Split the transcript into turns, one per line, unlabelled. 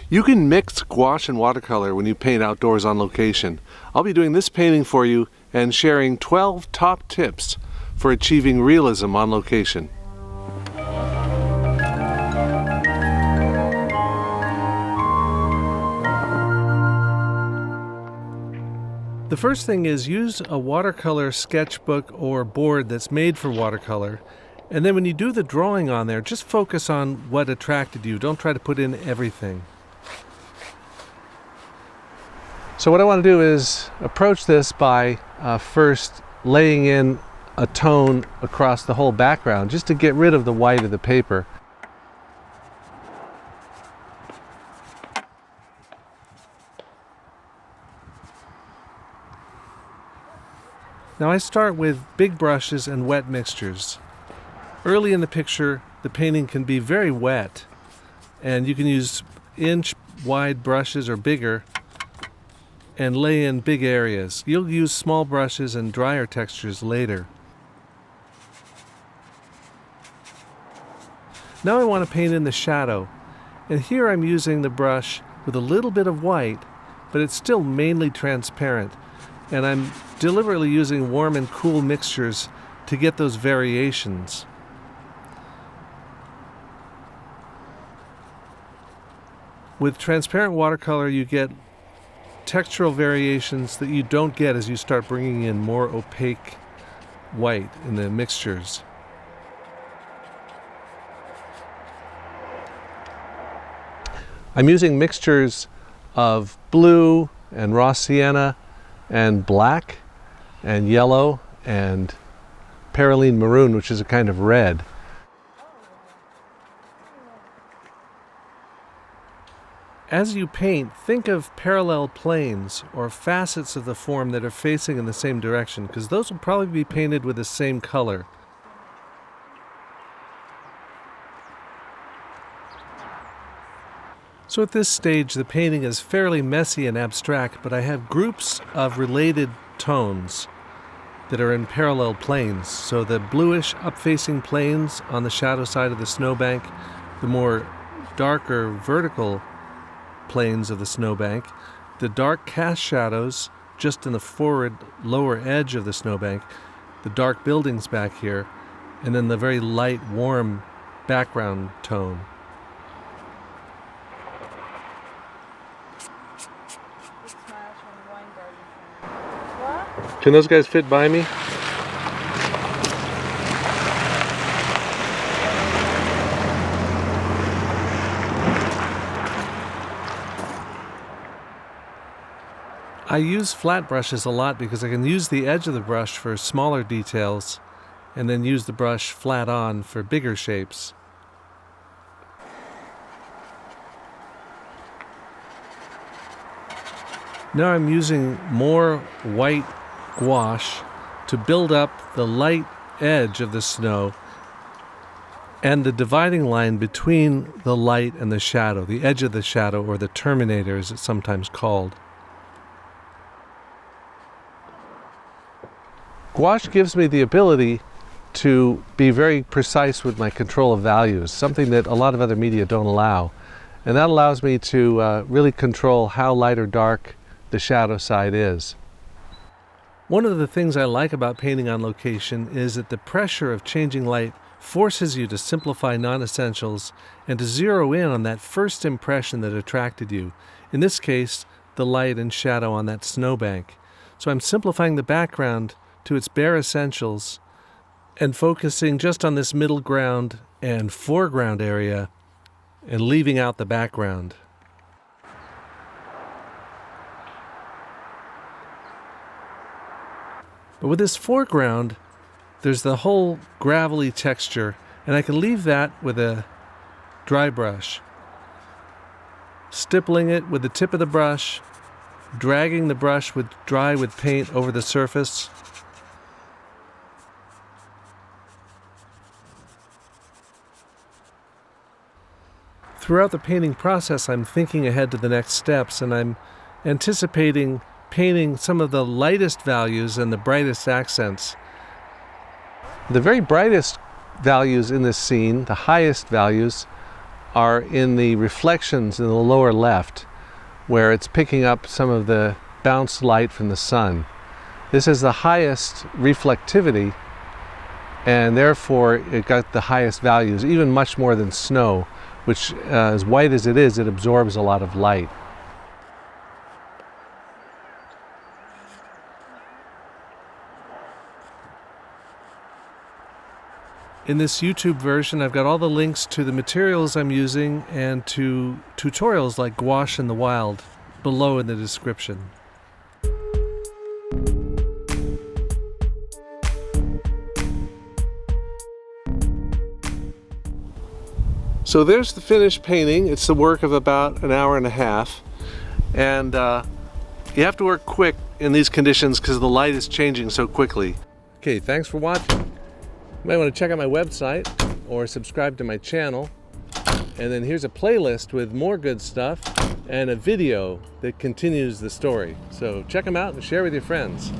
You can mix gouache and watercolor when you paint outdoors on location. I'll be doing this painting for you and sharing 12 top tips for achieving realism on location. The first thing is use a watercolor sketchbook or board that's made for watercolor. And then when you do the drawing on there, just focus on what attracted you. Don't try to put in everything. So what I want to do is approach this by first laying in a tone across the whole background, just to get rid of the white of the paper. Now I start with big brushes and wet mixtures. Early in the picture, the painting can be very wet, and you can use inch-wide brushes or bigger and lay in big areas. You'll use small brushes and drier textures later. Now I want to paint in the shadow, and here I'm using the brush with a little bit of white, but it's still mainly transparent, and I'm deliberately using warm and cool mixtures to get those variations. With transparent watercolor, you get textural variations that you don't get as you start bringing in more opaque white in the mixtures. I'm using mixtures of blue and raw sienna and black and yellow and perylene maroon, which is a kind of red. As you paint, think of parallel planes or facets of the form that are facing in the same direction, because those will probably be painted with the same color. So at this stage, the painting is fairly messy and abstract, but I have groups of related tones that are in parallel planes. So the bluish up-facing planes on the shadow side of the snowbank, the more darker vertical planes of the snowbank, the dark cast shadows just in the forward lower edge of the snowbank, the dark buildings back here, and then the very light, warm background tone. Can those guys fit by me? I use flat brushes a lot because I can use the edge of the brush for smaller details and then use the brush flat on for bigger shapes. Now I'm using more white gouache to build up the light edge of the snow and the dividing line between the light and the shadow, the edge of the shadow, or the terminator as it's sometimes called. Gouache gives me the ability to be very precise with my control of values, something that a lot of other media don't allow. And that allows me to really control how light or dark the shadow side is. One of the things I like about painting on location is that the pressure of changing light forces you to simplify non-essentials and to zero in on that first impression that attracted you. In this case, the light and shadow on that snowbank. So I'm simplifying the background to its bare essentials and focusing just on this middle ground and foreground area and leaving out the background. But with this foreground, there's the whole gravelly texture, and I can leave that with a dry brush. Stippling it with the tip of the brush, dragging the brush with paint over the surface. Throughout the painting process, I'm thinking ahead to the next steps, and I'm anticipating painting some of the lightest values and the brightest accents. The very brightest values in this scene, the highest values, are in the reflections in the lower left, where it's picking up some of the bounced light from the sun. This is the highest reflectivity, and therefore it got the highest values, even much more than snow, which as white as it is, it absorbs a lot of light. In this YouTube version, I've got all the links to the materials I'm using and to tutorials like Gouache in the Wild below in the description. So there's the finished painting. It's the work of about an hour and a half. And you have to work quick in these conditions because the light is changing so quickly. Okay, thanks for watching. You might want to check out my website or subscribe to my channel. And then here's a playlist with more good stuff and a video that continues the story. So check them out and share with your friends.